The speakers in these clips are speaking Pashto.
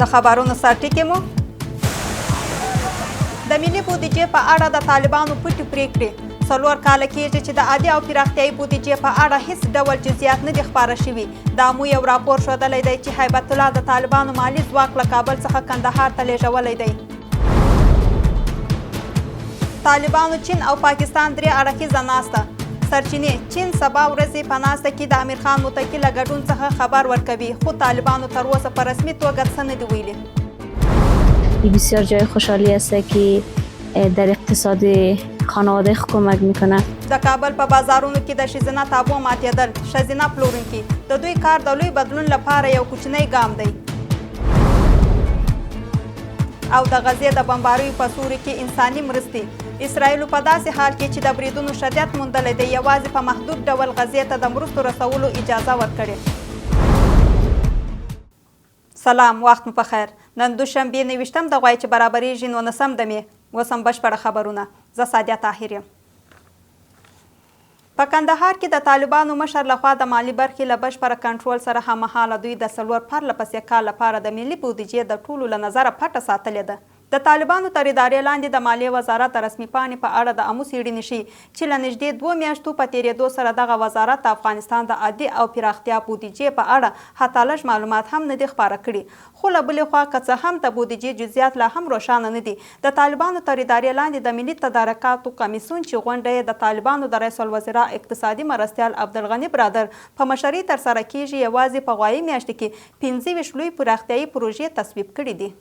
د خبرونو سرټکي مو د ملي بودیجې په اړه د طالبانو پټې پرېکړې 4 کاله کېږي چې د عادي او پراختیايي بودیجې په اړه هیڅ ډول جزییات نه دي خپاره شوي د امو یو راپور ښودلی دی چې هیبت الله د طالبانو مالي ځواک له کابل څخه کندهار ته لیږولی دی طالبانو چین او پاکستان 3 اړخیزه ناسته سرچینې چین سبا ورځې په ناسته کې د امیرخان متقي له ګډون څخه خبر ورکوي خو طالبانو تر اوسه په رسمي توګه څه نه دي ویلي بسیار جای خوشحالی است که در اقتصاد خانواده کمک میکنه د کابل په بازارونو کې د ښځینه تابو ماتېدل ښځینه پلورونکي د دوی کار د لوی بدلون لپاره یو کوچنی ګام دی او د غزې د بمباریو په سوري کې انساني مرستې اسرائیلو په داسې حال کې چې د بریدونو شدت موندلی دی یوازې په محدود ډول غزې ته د مرستو رسولو اجازه ورکړې سلام وخت مو په خیر نن دوشنبې 29 د غویي چې برابریږي 19 د مې اوس هم بشپړه خبرونه زه سادیه طاهر یم په کندهار کې د طالبانو مشر لخوا د مالي برخې له بشپړه کنټرول سره هممهاله دوی د 4 پرلپسې کال لپاره د ملي بودیجې د ټولو له نظره پټه ساتلې ده د طالبانو تر ادارې لاندې د مالیې وزارت د رسمي پاڼې په اړه د امو څېړنې ښیي چې له نږدې 2 میاشتو په تېرېدو سره دغه وزارت د افغانستان د عادي او پراختیا بودیجې په اړه حتی لږ معلومات هم نه دي خپاره کړي خو له بلې خوا که څه هم د بودیجې جزییات لا هم روښانه نه دي د طالبانو تر ادارې لاندې د ملي تدارکاتو کمیسیون چې غونډه یې د طالبانو د رئیس الوزرا اقتصادي مرستیال عبدالغني برادر په مشرۍ ترسره کیږي یوازې په غویي میاشت کې 25 لوی پراختیايي پروژې تصویب کړي دي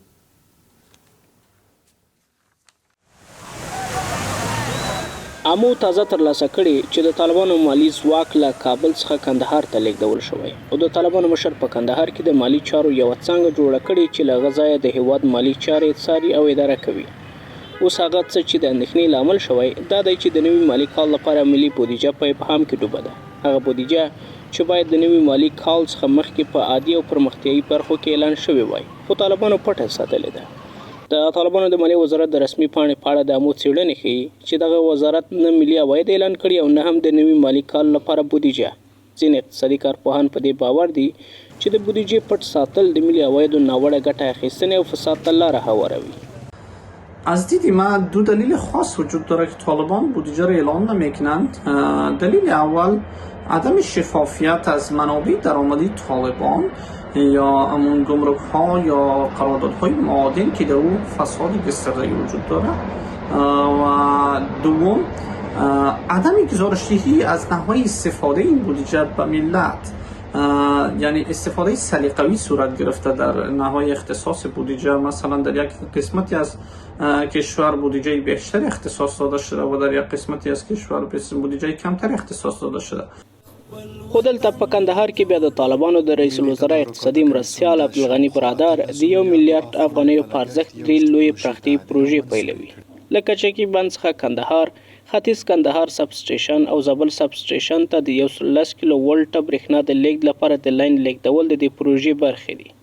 امو تازه ترلاسه کړي چې د طالبانو مالي ځواک له کابل څخه کندهار ته لیږدول شوی او د طالبانو مشر په کندهار کې د مالي چارو یو څنګه جوړه کړي چې له غزای د هیواد مالي چارې څاري او اداره کوي اوس هغه څه چې د اندېښنې لامل شوی دا دی چې د نوي مالي کال لپاره ملي بودیجه په ابهام کې ډوبه ده هغه بودیجه چې باید د نوي مالي کال څخه مخکې په عادي او پرمختیايي برخو کې اعلان شوی وای خو طالبانو پټه ساتلې ده د طالبانو د مالیې وزارت د رسمي پاڼې په اړه د امو څېړنې ښیي چې دغه وزارت نه ملي عواید اعلان کړي او نه هم د نوي مالي کال لپاره بودیجه ځینې اقتصادي کارپوهان په دې باور دي چې د بودیجې پټ ساتل د ملي عوایدو ناوړه ګټه اخیستنې او فساد ته لاره هواروي از دید من 2 دلیل خاص وجود داره که طالبان بودجه را اعلان نمیکنند دلیل اول عدم شفافیت از منابع درآمدی طالبان یا امون گمرک ها یا قراردادهای معادن که در اون فساد گسترده وجود داره و دوم عدم گزارشدهی از نحوه استفاده این بودجه به ملت یعنی استفاده سلیقه‌ای صورت گرفته در نحوه اختصاص بودجه مثلا در یک قسمتی از کشور بودجه بیشتر اختصاص داده شده و در یک قسمتی از کشور بودجه کمتر اختصاص داده شده خو دلته په کندهار کې بیا د طالبانو د رئیس الوزرا اقتصادي مرستیال عبدالغني برادر د 1 میلیارډ افغانیو په ارزښت 3 لوی پراختیايي پروژې پیلوي لکه چکی بند څخه کندهار ختیځ کندهار سب سټیشن او زابل سب سټیشن ته د 11 کیلو ولټ برېښنا د لیږد لپاره د لاین لیږدول د دې پروژې برخې دي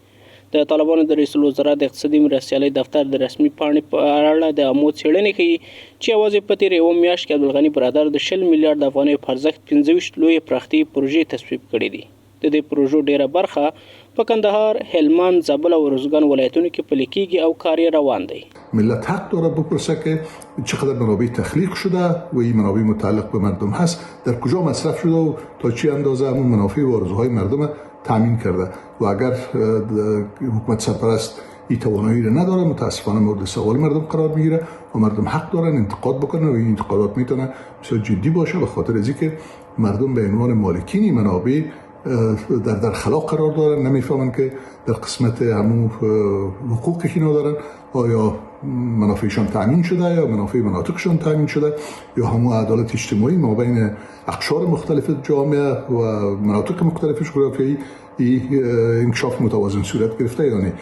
د طالبانو د رئیس الوزرا د اقتصادي مرستیالۍ دفتر د رسمي پاڼې په اړه د امو څېړنې ښیي چې یوازې په تېره 1 میاشت کې عبدالغني برادر د 20 میلیارډ افغانیو په ارزښت 25 لوی پراختیايي پروژې تصویب کړي دي د دې پروژو ډیره برخه په کندهار هلمند زابل او روزګان ولایتونو کې پلي کېږي او کار روان دی ملت حق داره بپرسه که چقدر منابع تخلیق شده و این منابع متعلق به مردم هست در کجا مصرف شده و تا چی اندازه همون منافع و آرزوهای مردم تامین کرده و اگر حکومت سرپرست این توانایی رو نداره متاسفانه مورد سوال مردم قرار میگیره و مردم حق دارن انتقاد بکنن و این انتقادات میتونه بسیار جدی باشه به خاطر از اینکه مردم به عنوان مالکین منابع در خلا قرار دارن نمیفهمن که در قسمت همون حقوقی که ندارن آیا منافعشان تامین شده یا منافع مناطقشان تامین شده یا همون عدالت اجتماعی ما بین اقشار مختلف جامعه و مناطق مختلف جغرافیایی انکشاف متوازن صورت گرفته یا نه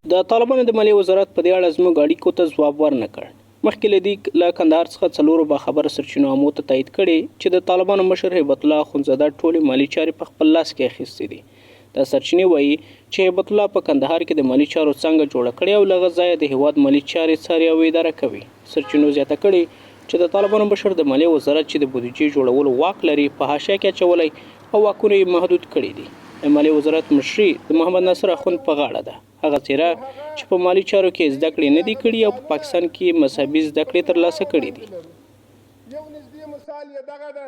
د طالبانو د مالیې وزارت په دې اړه زموږ اړیکو ته ځواب ورنکړ مخکې له دې له کندهار څخه 4 باخبره سرچینو امو ته تایید کړي چې د طالبانو مشر هیبت الله اخندزاده ټولې مالي چارې په خپل لاس کې اخیستې دي دا سرچینې وایي چې هیبت الله په کندهار کې د مالي چارو څنګه جوړه کړي او له غزای د هیواد مالي چارې څاري او اداره کوي سرچینو زیاته کړي چې د طالبانو مشر د مالیې وزارت چې د بودیجې جوړولو واک لري په حاشیه کې اچولی او واکونه یې محدود کړي دي د مالیې وزارت مشري د محمد ناصر اخوند په غاړه ده هغه څیره چې په مالي چارو کې زده کړې نه دي کړي او په پاکستان کې مذهبي زده کړې ترلاسه کړي دي. یو نږدې مثال یې دغه ده.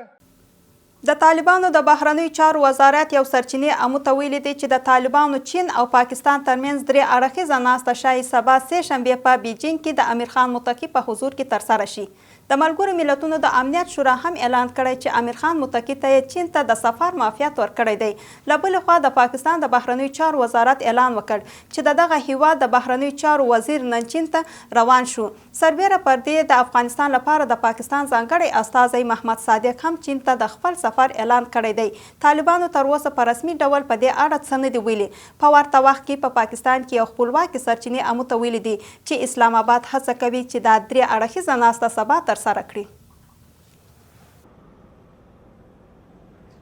د طالبانو د بهرنیو چارو وزارت یو سرچینې امو ته ویلي دي چې د طالبانو چین او پاکستان ترمنځ 3 اړخیزه ناسته شایي سبا سه شنبې په بیجینګ کې د امیرخان متقي په حضور کې ترسره شي. د ملګرو ملتونو د امنیت شورا هم اعلان کړی چې امیرخان متقي ته چین ته د سفر معافیت ورکړی دی. له بلې خوا د پاکستان د بهرنیو چارو وزارت اعلان وکړ چې د دغه هیواد د بهرنیو چارو وزیر نن چین ته روان شو. سربیره پر دې د افغانستان لپاره د پاکستان ځانګړی استازی محمد صادق هم چین ته د خپل سفر اعلان کړی دی. طالبانو تر اوسه په رسمي ډول په دې اړه څه نه دي ویلي. په ورته وخت کې په پاکستان کې یو خپلواکي سرچینې امو ته ویلي دي چې اسلام آباد هڅه کوي چې دا 3 اړخیزه ناسته سبا ترسره کړي.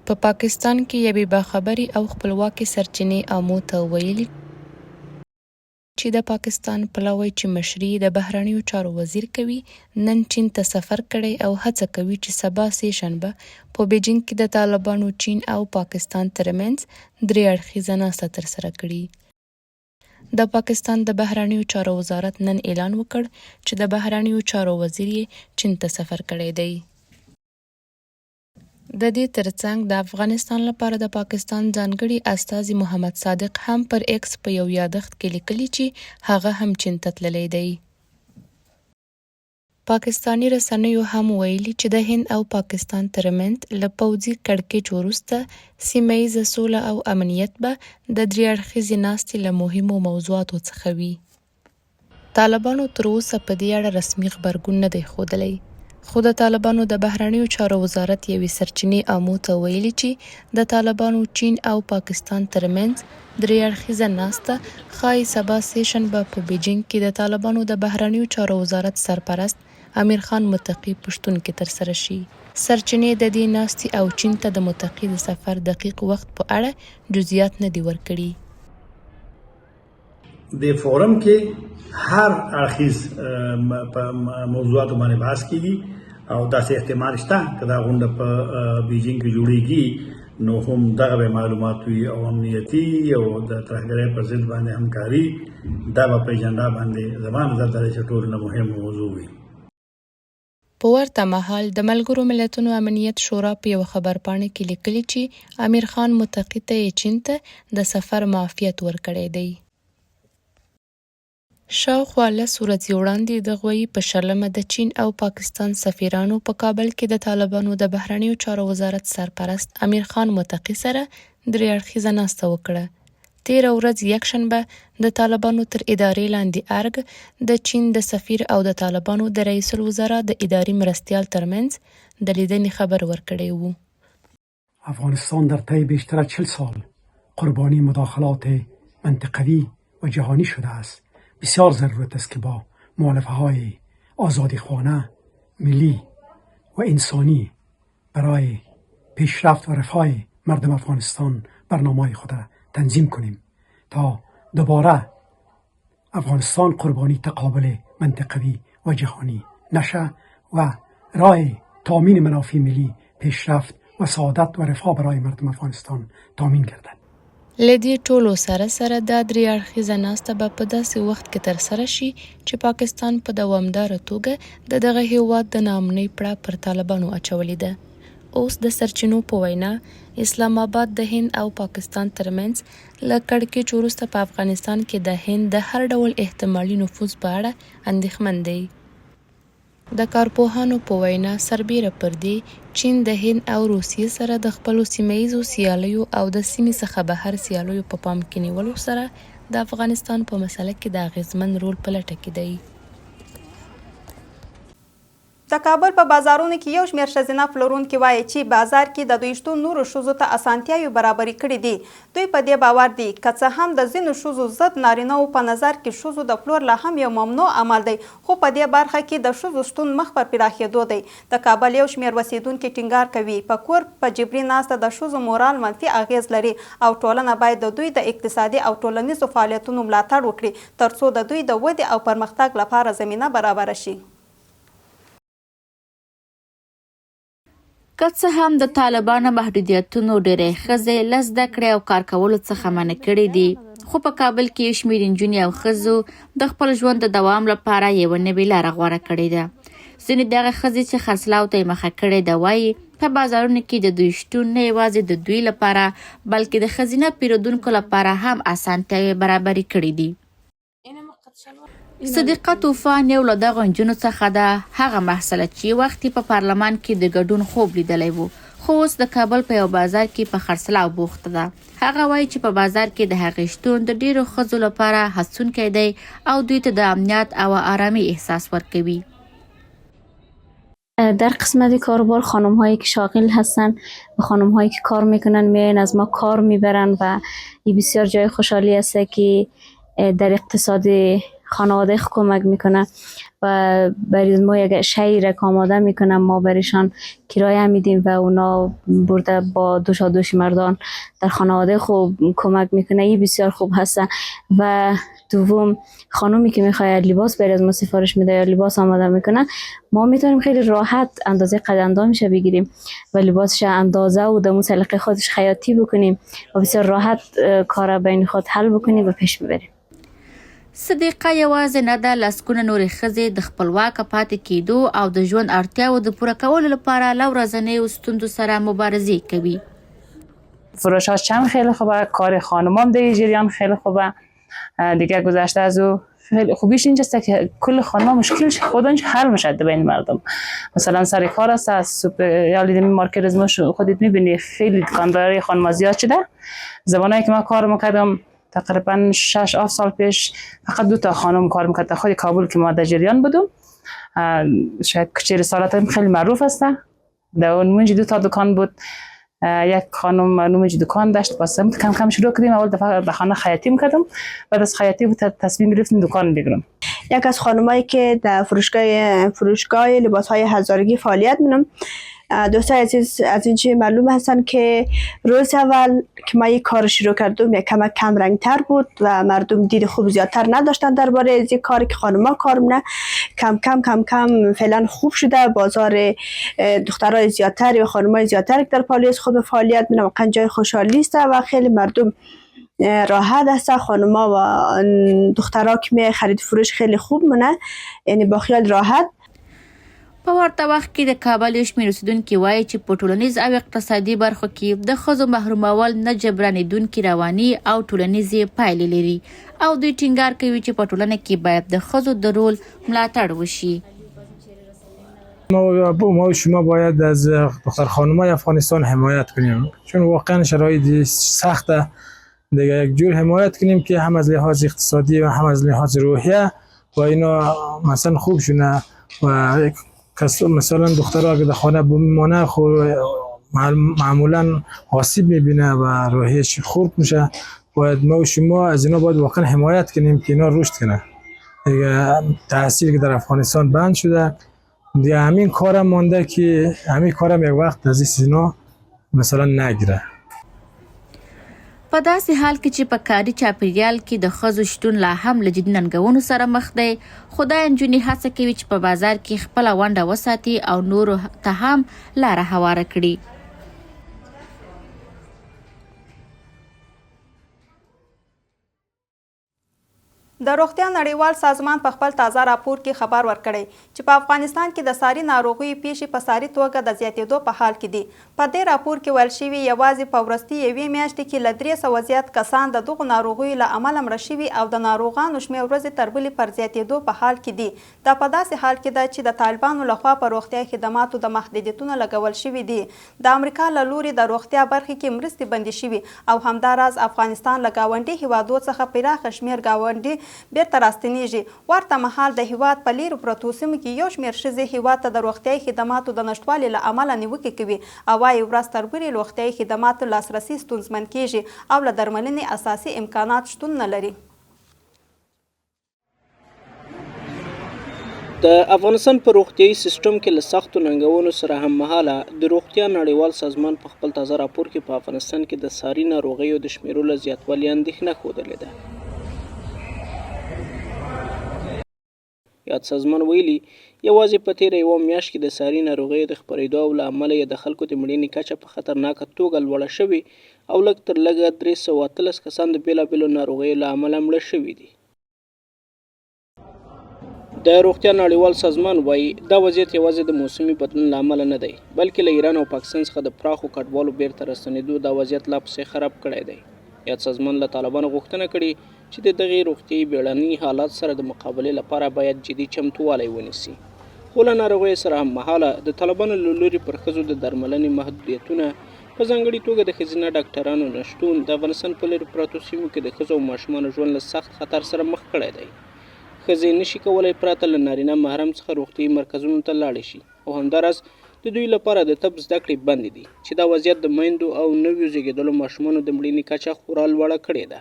په پاکستان کې یوې باخبري او خپلواکي سرچینې امو ته ویلي چې د پاکستان پلاوی چې مشري د بهرنیو چارو وزیر کوي نن چین ته سفر کړی او هڅه کوي چې سبا سه شنبه په بیجینګ کې د طالبانو چین او پاکستان ترمنځ 3 اړخیزه ناسته ترسره کړي. د پاکستان د بهرنیو چارو وزارت نن اعلان وکړ چې د بهرنیو چارو وزیر یې چین ته سفر کړی دی. د دې ترڅنګ د افغانستان لپاره د پاکستان ځانګړي استازي محمد صادق هم پر ایکس په یو یادښت کې لیکلي چې هغه هم چین ته تللی دی. پاکستانی رسنیو هم ویلي چې د هند او پاکستان ترمنځ له پوځي کړکېچ وروسته سیمه ییزه سوله او امنیت به د 3 اړخیزې ناستې له مهمو موضوعاتو څخه وي. طالبانو تر اوسه په دې اړه رسمي غبرګون نه دی ښودلی، خو د طالبانو د بهرنیو چارو وزارت یوې سرچینې امو ته ویلي چې د طالبانو چین او پاکستان ترمنځ 3 اړخیزه ناسته ښایي سبا سه شنبه په بیجینګ کې د طالبانو د بهرنیو چارو وزارت سرپرست امیرخان متقي پشتون کې ترسره شي. سرچینې د دې ناستې او چین ته د متقي د سفر دقیق وخت په اړه جزییات نه دي ورکړي. د فورم کې هر اړخیز موضوعاتو باندې بحث کیږي او داسې احتمال شته که دا غونډه په بیجینګ کې جوړیږي نو هم دغه معلومات وي او امنیتي او د ترهګرۍ پر ضد باندې همکاري دا به په اجنډا باندې زما نظر دا چې ټولو نه مهم موضوع وي. په ورته مهال د ملګرو ملتونو امنیت شورا په یو خبرپاڼه کې لیکلي چې امیرخان متقي ته چین ته د سفر معافیت ورکړی دی. شاوخوا 10 ورځې وړاندې د غویی په شلمه د چین او پاکستان سفیرانو په کابل کې د طالبانو د بهرنیو چارو وزارت سرپرست امیرخان متقي سره 3 اړخیزه ناسته وکړه. 13 ورځ یکشنبه د طالبانو تر ادارې لاندې ارګ د چین د سفیر او د طالبانو د رئیس الوزرا د اداري مرستیال ترمنځ د لیدنې خبر ورکړی وو. افغانستان در طی بیشتر از 40 سال قربانی مداخلات منطقوی و جهانی شده است. بسیار ضرورت است که با مؤالفه های آزادیخوانه، ملی و انسانی برای پیشرفت و رفاه مردم افغانستان برنامه خود را تنظیم کنیم تا دوباره افغانستان قربانی تقابل منطقوی و جهانی نشه و راه تامین منافع ملی، پیشرفت و سعادت و رفاه برای مردم افغانستان تامین گردد. لدی ټولو سره سره دا 3 اړخیزه ناسته به په داسې وخت کې ترسره شي چې پاکستان په دوامداره توګه د دغه هیواد د ناامنۍ پړه پر طالبانو اچولې ده. اوس د سرچینو په وینا اسلام آباد د هند او پاکستان ترمنځ له کړکېچ وروسته په افغانستان کې د هند د هر ډول احتمالي نفوذ په اړه اندېښمن دی. د کارپوهانو په وینا سربیره پر دې چین د هند او روسیې سره د خپلو سیمهییزو سیالیو او د سیمې څخه بهر سیالیو په پام کې نیولو سره د افغانستان په مسله کې د اغیزمن رول په لټه کې دی. د کابل په بازارونو کې یو شمېر ښځینه پلورونکي وایي چې بازار کې د دوی شتون نورو ښځو ته اسانتیاوې برابرې کړي دي. دوی په دې باور دي که څه هم د ځینو ښځو ضد نارینه‌و په نظر کې ښځو د پلور لا هم یو ممنوع عمل دی، خو په دې برخه کې د ښځو شتون مخ پر پراخېدو دی. د کابل یو شمېر اوسیدونکي ټینګار کوي په کور په جبري ناسته د ښځو مورال منفي اغیز لري او ټولنه باید د دوی د اقتصادي او ټولنیزو فعالیتونو ملاتړ وکړي ترڅو د دوی د ودې او پرمختګ لپاره زمینه برابره شي. که څه هم د طالبانو محدودیتونو ډېرې ښځې له زده کړې او کار کولو څخه منع کړي دي، خو په کابل کې شمېر نجونې او ښځو د خپل ژوند د دوام لپاره یوه نوې لاره غوره کړې ده. ځینې دغه ښځې چې خرڅلاو ته یې مخه کړې ده وایي په بازارونو کې د دوی شتون نه یوازې د دوی لپاره بلکې د ښځینه پیرودونکو لپاره هم اسانتیاوې برابرې کړې دي. صدیقه طوفان یو له دغو نجونو څخه ده. هغه محصله چې وخت په پارلمان کې د ګډون خوب لیدلی و، خو اوس د کابل په یو بازار کې په خرڅلاو بوخته ده. هغه وایي چې په بازار کې د هغې شتون د ډیرو ښځو لپاره هڅونکی دی او دوی ته د امنیت او آرامۍ احساس ورکوي. در قسمت کاروبار خانم هایی که شاغل هستن و خانم هایی که کار میکنن میان از ما کار میبرن و این بسیار جای خوشحالی است که در اقتصاد خانواده کمک میکنه و برای ما یک شهری را آماده میکنه. ما برایشان کرایه میدیم و اونا برده با دوش مردان در خانواده خوب کمک میکنه. این بسیار خوب هست. و دوم خانومی که میخواد لباس برای از ما سفارش میده یا لباس آماده میکنه، ما میتونیم خیلی راحت اندازه قد اندامش بگیریم و لباسش اندازه و دمو سلیقه خودش خیاطی بکنیم و بسیار راحت کار بین خود حل بکنیم و پیش ببریم. صدیقه یوازې نه ده، لسګونه نورې ښځې د خپلواکه پاتې کېدو او د ژوند اړتیاو د پوره کولو لپاره له ورځنیو ستونزو سره مبارزه کوي. فروشاش هم خیلی خوبه، کار خانمام در جریان خیلی خوبه. دیگه گذشته از او خوبیش اینجاست که کل خانم‌ها مشکلش خودش حل میشه بین مردم. مثلا سر کار است از سوپر یا لیدمی مارکت از ما خودت میبینی خیلی دکانداری خانم‌ها زیاد شده. زمانی که ما کار میکردم تقریبا 6 سال پیش فقط 2 خانم کار میکرد خود کابل که ما در جریان بودم. شاید کچه رسالت هم خیلی معروف است. در اون 2 دکان بود. یک خانم نمونج دکان داشت، پس کم کم شروع کردیم. اول دفعه به خانه خیاطی میکردم، بعد از خیاطی تصمیم گرفتیم دکان بگیرم. یک از خانمایی که در فروشگاه لباس‌های هزارگی فعالیت می‌کنم. دوستان عزیز از اینجا معلوم هستن که روز اول که ما یک کار شروع کردم یک کم رنگتر بود و مردم دید خوب زیادتر نداشتن درباره از این کاری که خانم‌ها کار می‌کنن. کم کم فعلا خوب شده. بازار دخترای زیادتر و خانم‌های زیادتر که در پالیس خود فعالیت می‌کنن واقعا جای خوشحالی است و خیلی مردم راحت است. خانم‌ها و دخترها که خرید فروش خیلی خوب مونه، یعنی با خیال راحت. په ورته وخت کې د کابل شمېر اوسیدونکي وایي چې په ټولنیز او اقتصادي برخو کې د ښځو محرومول نه جبرانېدونکي رواني او ټولنیزې پایلې لري او دوی ټینګار کوي چې په ټولنه کې باید د ښځو د رول ملاتړ وشي. ما و شما باید از دختر خانم‌های افغانستان حمایت کنیم، چون واقعا شرایط سخته. دیگه یک جور حمایت کنیم که هم از لحاظ اقتصادی و هم از لحاظ روحیه و اینا مثلا خوب شونه. و مثلا دخترها که در خانه بمانه خب معمولا آسیب میبینه و روحیش خورد میشه. باید ما و شما از اینا باید واقعا حمایت کنیم که اینا رشد کنه. دیگه تحصیل که در افغانستان بند شده، دیگه همین کارم مانده که همین کارم یک وقت از اینا مثلا نگیره. په داسې حال کې چې په کاري چاپیریال کې د ښځو شتون لا هم له جدي ننګونو سره مخ دی، خو دا نجونې هڅه کوي چې په بازار کې خپله ونډه وساتي او نورو ته هم لاره هواره کړي. د روغتیا نړیوال سازمان په خپل تازه راپور کې خبر ورکړی چې په افغانستان کې د ساري ناروغیو پیښې په ساري توګه د زیاتېدو په حال کې دي. په دې راپور کې ویل شوي یوازې په وروستي یوې میاشتې کې له 300 زیات کسان د دغو ناروغیو له امله مړه شوي او د ناروغانو شمېر ورځې تر بلې پر زیاتېدو په حال کې دي. دا په داسې حال کې ده چې د طالبانو لخوا په روغتیا خدماتو د محدودیتونه لګول شوي دي. د امریکا له لوري د روغتیا برخې کې مرستې بندې شوي او همداراز افغانستان له ګاونډي هیوادو څخه پراخه شمېر ګاونډي بیرته راستنیږي. ورته مهال د هیواد په لیرو پرتو سیمو کې یو شمېر ښځې هیواد ته د روغتیايي خدماتو د نشتوالي له امله نیوکې کوي او وایي ورځ تر بلې روغتیايي خدماتو لاسرسي ستونزمن کیږي او له درملنې اساسي امکانات شتون نه لري. د افغانستان په روغتیايي سیستم کې له سختو ننګونو سره هم مهاله د روغتیا نړیوال سازمان په خپل تازه راپور کې په افغانستان کې د ساري ناروغیو د شمیرو له زیاتوالي اندېښنه ښودلې ده. یاد سازمان ویلي یوازې په تیره یوه میاشت کې د ساري ناروغیو د خپرېدو له امله یې د خلکو د مړینې کچه په خطرناکه توګه لوړه شوې او لږ تر لږه 313 کسان د بېلابېلو ناروغیو له امله مړه شوي دي. د روغتیا نړیوال سازمان وایي دا وضعیت یوازې د موسمي بدلون له امله نه دی بلکې له ایران او پاکستان څخه د پراخو کډوالو بیرته راستنېدو دا وضعیت لا پسې خراب کړی دی. یاد سازمان له طالبانو غوښتنه کړې چې د دغې روغتیایي بیړني حالات سره د مقابلې لپاره باید جدي چمتووالی ونیسي. خو له ناروغیو سره هممهاله د طالبانو له لوري پر ښځو د درملنې محدودیتونه په ځانګړي توګه د ښځینه ډاکټرانو نشتون د افغانستان په لرې پرتو سیمو کې د ښځو او ماشومانو ژوند له سخت خطر سره مخ کړی دی. ښځې نشي کولی پرته له نارینه محرم څخه روغتیایي مرکزونو ته لاړې شي او همداراز د دوی لپاره د طب زده کړې بندې دي چې دا وضعیت د میندو او نویو زیږېدلو ماشومانو د مړینې کچه خورا لوړه کړې ده.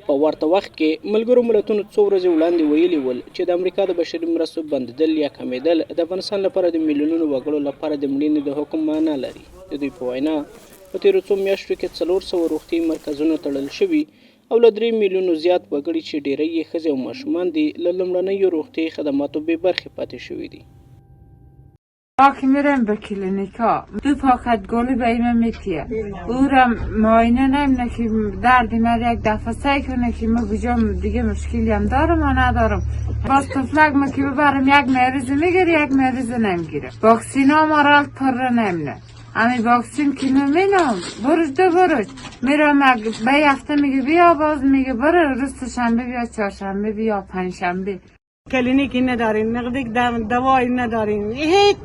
په ورته وخت کې ملګرو ملتونو څو ورځې وړاندې ویلي ول چې د امریکا د بشري مرستو بندېدل یا کمېدل د افغانستان لپاره د میلیونونو وګړو لپاره د مړینې د حکم معنا لري. د دوی په وینا په تېرو څو میاشتو کې 400 روغتیایي مرکزونه تړل شوي او له 3 میلیونو زیات وګړي چې ډیری یې ښځې او ماشومان دي له لومړنیو روغتیایي خدماتو بې برخې پاتې شوي دي. که میرم به کلینیکا 2 پاکت گلی به ایمه میتیه او را معاینه نمیده که دردی من یک دفعه سعی کنه که من بجام دیگه مشکلی هم دارم و ندارم باز تفلک ما که ببرم یک مریض میگیره یک مریض نمیگیره واکسینا ما را پر نمیده امی واکسین که نمینم برش میرم به هفته میگه بیا باز میگه برو روز شنبه بیا چهارشنبه بیا پنجشنبه کلینیکی ندارین نقدی دوایی ندارین هیچ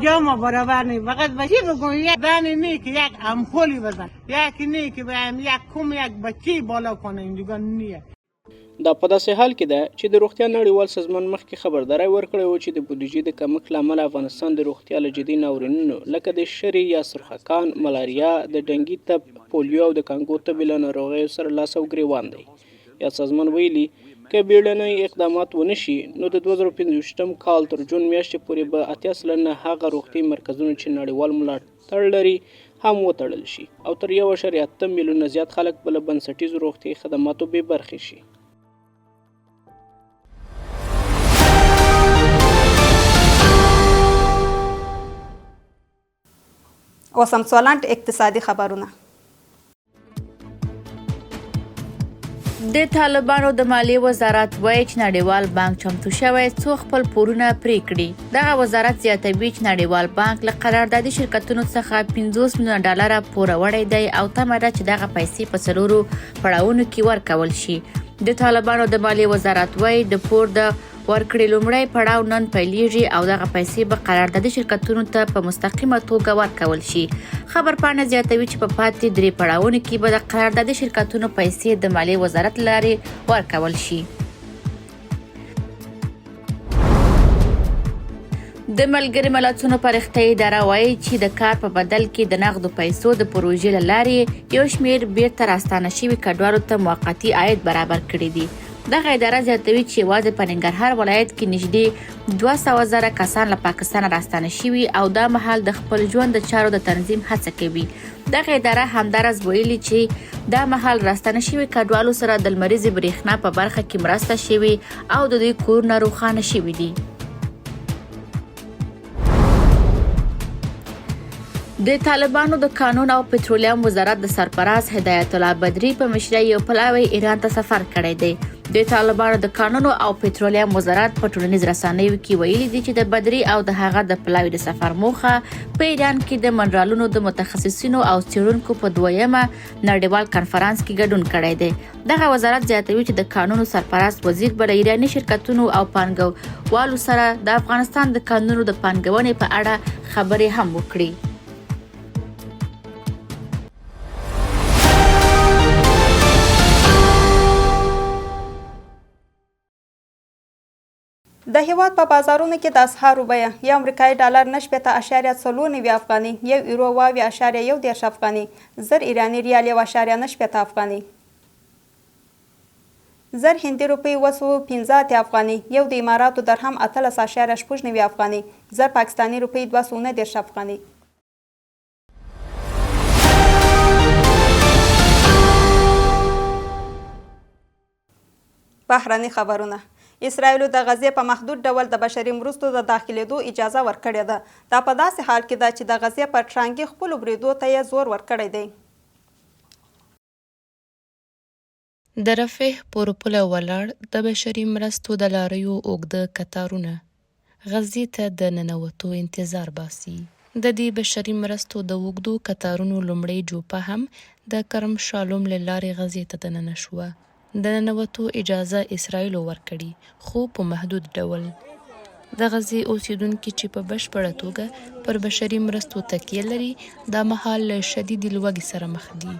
جا ما برابر نیم فقط بچی بگوین یک دانی نی که یک امپولی بزن یک نی که بهم یک کم یک بچی بالا کنه این دیگه نیه. دا په داسې حال کې ده چې د روغتیا نړیوال سازمان مخکې خبرداری ورکړی و چې د بودیجې د کمښت له امله افغانستان د روغتیا له جدي ناورینونو لکه د شري یا سرخکان، ملاریا، د ډنګي تب، پولیو او د کانګو تبې له ناروغیو سره لاس او ګریوان دی. یا سازمان ویلي که بیړني اقدامات ونه شي نو د 2025 کال تر جون میاشتې پورې به 80 سلنه هغه روغتیایي مرکزونه چې نړیوال ملاتړ لري هم وتړل شي او تر 1.8 میلیونه زیات خلک به له بنسټیزو روغتیایي خدماتو بې برخې شي. اوسم سولانت اقتصادي خبرونه. د طالبانو د مالي وزارت وایي چې نړیوال بانک چمتو شوی څو خپل پورونه پرې کړي. دغه وزارت زیاتوي چې نړیوال بانک له قراردادي شرکتونو څخه 50 میلیونه ډالر پور وړی دی او تمه ده چې دغه پیسې په څلورو پړاوونو کې ورکول شي. د طالبانو د مالي وزارت وایي د پور د ورکړې لومړی پړاو نن پیلیږي او دغه پیسې به قراردادي شرکتونو ته په مستقیمه توګه ورکول شي. خبرپاڼه زیاتوي چې په پاتې 3 پړاوونو کې به د قراردادي شرکتونو پیسې د مالي وزارت لارې ورکول شي. د ملګري ملتونو پراختیايي اداره وایي چې د کار په بدل کې د نغدو پیسو د پروژې له لارې یو شمېر بیرته راستانه شوي کډوالو ته موقتي عاید برابر کړي دي. دغه اداره زیاتوي چې یوازې په ننګرهار ولایت کې نږدې 200,000 کسان له پاکستان راستانه شوي او دا مهال د خپل ژوند د چارو د تنظیم هڅه کوي. دغه اداره همدارس ویلي چې دا مهال راستانه شوي کډوالو سره د لمریزې برېښنا په برخه کې مرسته شوي او د دوی کورونه روښانه شوي دي. د طالبانو د قانون او پټرولیم وزارت د سرپرست هدایت الله بدری په مشرۍ یو پلاوی ایران ته سفر کړی دی. د طالبانو د قانون او پټرولیم وزارت په ټولنیز رسنیو کې ویلي دي چې د بدری او د هغه د پلاوی د سفر موخه په ایران کې د منرالونو د متخصصینو او څېړونکو په 2م نړیوال کنفرانس کې ګډون کړی دی. دغه وزارت زیاتوي چې د قانون سرپرست وزیر به له ایراني شرکتونو او پانګوالو سره د افغانستان د قانونو د پانګونې په اړه خبرې هم وکړي. د هیواد په بازارونو کې د اسعارو بیه یو امریکایي ډالر 9.04 افغاني، یو یورو 2.1 افغاني، 1000 ایراني ریال 1.9 افغاني، 1000 هندي روپۍ 215 افغاني، یو د اماراتو درهم 18.9 افغاني، 1000 پاکستاني روپۍ 219 افغاني. بهرني خبرونه. اسرائیلو د غزې په محدود ډول د بشري مرستو د داخلېدو اجازه ورکړې ده. دا په داسې حال کې ده چې د غزې پر ټرانګي خپلو بریدو ته یې زور ورکړی دی. د رفح پر پوله ولاړ د بشري مرستو د لاریو اوږده کتارونه غزې ته د ننوتو انتظار باسي. د دې بشري مرستو د اوږدو کتارونو لومړۍ جوپه هم د کرم شالوم له لارې غزې ته دننه شوه. د ننوتو اجازه اسرائیلو ورکړي، خو په محدود ډول. د غزې اوسیدونکي چې په بشپړه توګه پر بشري مرستو تکیه لري دا مهال له شدیدې لوږې سره مخ دي.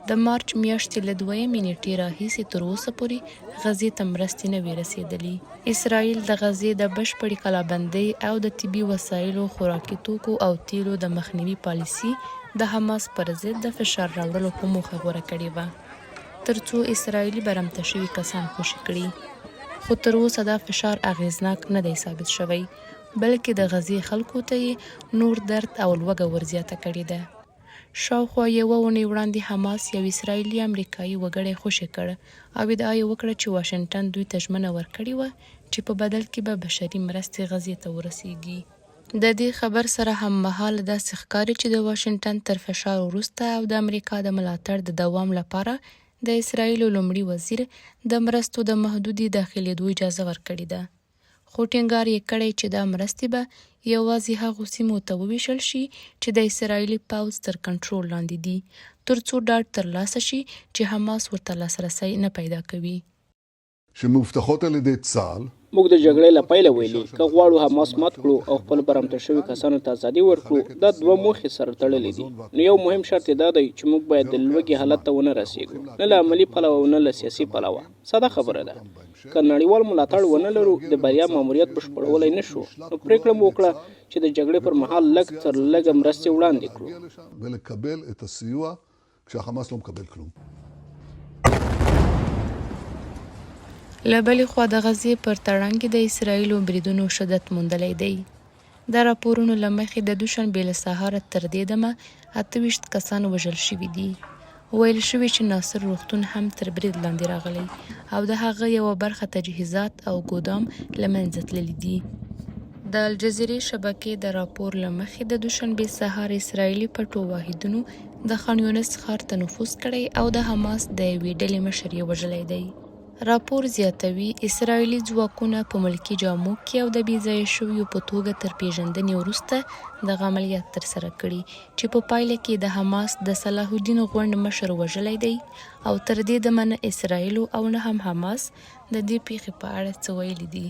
د مارچ میاشتې له 2 نیټې راهیسې تر اوسه پورې غزې ته مرستې نه وې رسېدلې. اسرائیل د غزې د بشپړې کلابندۍ او د طبي وسایلو، خوراکي توکو او تیلو د مخنیوي پالیسي د حماس پر ضد د فشار راوړلو په موخه غوره کړې وه، تر څو اسرائیلي برمته شوي کسان خوشي کړي. خو تر اوسه دا فشار اغیزناک نه دی ثابت شوی، بلکې د غزې خلکو ته یې نور درد او لوږه ورزیاته کړې ده. شاوخوا یوه اونۍ وړاندې حماس یو اسرائیلي امریکایي وګړی خوشي کړ او ادعا یې وکړه چې واشنګټن دوی ته ژمنه ورکړې وه چې په بدل کې به بشري مرستې غزې ته ورسیږي. د دې خبر سره هم مهاله داسې ښکاري چې د واشنګټن تر فشار وروسته او د امریکا د ملاتړ د دوام لپاره د اسرائیلو لومړي وزیر د مرستو د محدودې داخلېدو اجازه ورکړې ده. خو ټینګار یې کړی چې دا مرستې به یوازې هغو سیمو ته وویشل شي چې د اسرائیلي پوځ تر کنټرول لاندې دي، تر څو ډاډ ترلاسه شي چې حماس ورته لاسرسی نه پیدا کوي. موږ د جګړې له پیله ویلي که غواړو حماس مات کړو او خپل برمته شوي کسانو ته ازادي ورکړو، دا 2 موخې سره تړلې دي. نو یو مهم شرط یې دا دی چې موږ باید د لوږې حالت ته ونه رسیږو، نه له عملي پلوه او نه له سیاسي پلوه. ساده خبره ده، که نړیوال ملاتړ ونه لرو د بریا ماموریت بشپړولی نه شو. نو پرېکړه مو وکړه چې د جګړې پر مهال لږ تر لږه مرستې وړاندې کړو. له بلې خوا د غزې پر تړانګې د اسرائیلو بریدونو شدت موندلی دی. د راپورونو له مخې د دوشنبې له سهاره تر دې دمه 28 کسان وژل شوي دي. ویل شوي چې ناصر روغتون هم تر برید لاندې راغلی او د هغه یوه برخه تجهیزات او ګودام له منځه تللي دي. د الجزیرې شبکې د راپور له مخې د دوشنبې سهار اسرائیلي پټو واحدونو د خان یونس ښار ته نفوذ کړی او د حماس د یوې ډلې مشر یې وژلی دی. راپور زیاتوي اسرائیلي ځواکونه په ملکي جامو کې او د بې ځایه شویو په توګه تر پیژندنې وروسته دغه عملیات ترسره کړي چې په پایله کې د حماس د صلاح الدین غونډ مشر وژلی دی او تر دې دمه نه اسرائیلو او نه هم حماس د دې پیښې په اړه څه ویلي دي.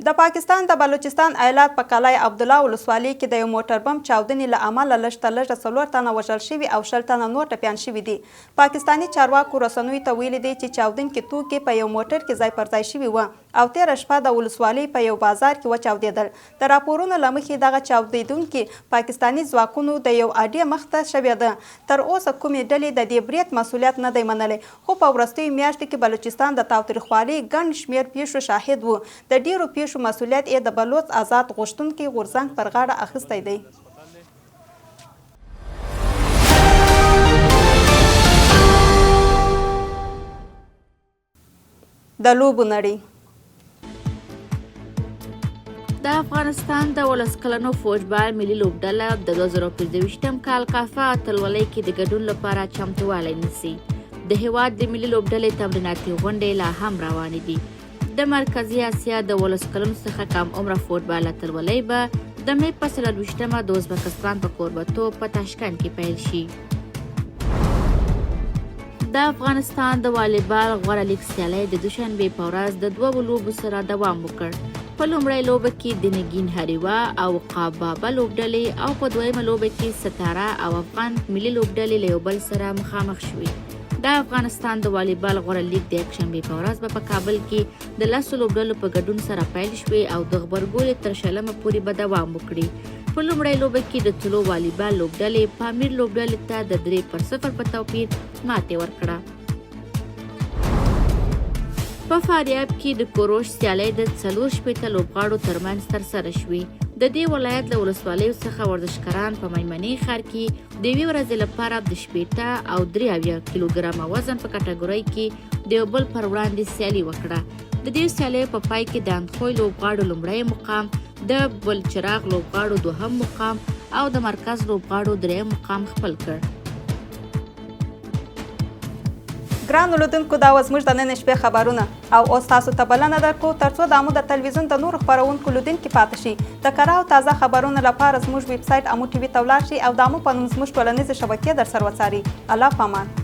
د پاکستان د بلوچستان ایالات په کاله عبدالله ولسوالۍ کې د یو موټر بم چاودنې له امله لږ تر لږه 4 تنه وژل شوي او 10 تنه نور ټپیان شوي دي. پاکستاني چارواکو رسنیو ته ویلي دي چې چاودونکي توکي په یو موټر کې ځای پر ځای شوي وه او تېره شپه د ولسوالۍ په یو بازار کې وچاودېدل. د راپورونو له مخې دغه چاودېدونکي پاکستاني ځواکونو د یو اډې مخته شوې ده. تر اوسه کومې ډلې د دې برید مسؤلیت نه دی منلی، خو په وروستیو میاشتو کې بلوچستان د تاوتریخوالۍ ګڼ شمېر پیښو شاهد و. د ډېرو پیښو مسؤلیت یې د بلوچ آزاد غوښتونکي غورځنګ پر غاړه اخیستی دی. د لوبو نړۍ. د افغانستان د 19 کلنو فوټبال ملي لوبډله د 2025 کال کافه اتلولۍ کې د ګډون لپاره چمتووالی نیسي. د هیواد د ملي لوبډلې تمریناتي غونډې لا هم روانې دي. د مرکزي اسیا د 19 کلونو څخه کم عمره فوټبال اتلولۍ به د مې په 24مه د ازبکستان په کوربه‌توب په تاشکند کې پیل شي. د افغانستان د والیبال غوره لیګ سیالۍ د دوشنبې په ورځ د 2 لوبو سره دوام وکړ. په لومړۍ لوبه کې د نګین هریوه او قابابه لوبډلې او په دویمه لوبه کې ستاره او افغان ملي لوبډلې له یو بل سره مخامخ شوې. د افغانستان د والیبال غوره لیګ د یکشنبې په ورځ به په کابل کې د 10 لوبډلو په ګډون سره پیل شوې او د غبرګولې تر شلمه پورې به دوام وکړي. په لومړۍ لوبه کې د طلوع والیبال لوبډلې پامیر لوبډلې ته د 3-0 په توپیر ماتې ورکړه. په فاریاب کې د کوروش سیالۍ د 4 شپېته لوبغاړو ترمنځ ترسره شوې. د دې ولایت له ولسوالیو څخه ورزشکاران په میمنې ښار کې د یوې ورځې لپاره د 80 او 83 کیلوګرامه وزن په کټګورۍ کې د یو بل پر وړاندې سیالي وکړه. د دې سیالۍ په پای کې د اندخوی لوبغاړو لومړی مقام، د بلچراغ لوبغاړو دوهم مقام او د مرکز لوبغاړو دریم مقام خپل کړ. ګرانو لیدونکو، دا وه زموږ د نن شپې خبرونه او اوس تاسو ته بلنه درکو ترڅو د امو د تلویزیون د نورو خپرونکو لیدونکي پاتې شي. د کره او تازه خبرونو لپاره زموږ ویب سایټ امو TV ته ولاړ شئ او د امو په نوم زموږ ټولنیزې شبکې در سره وڅارئ. الله پامان.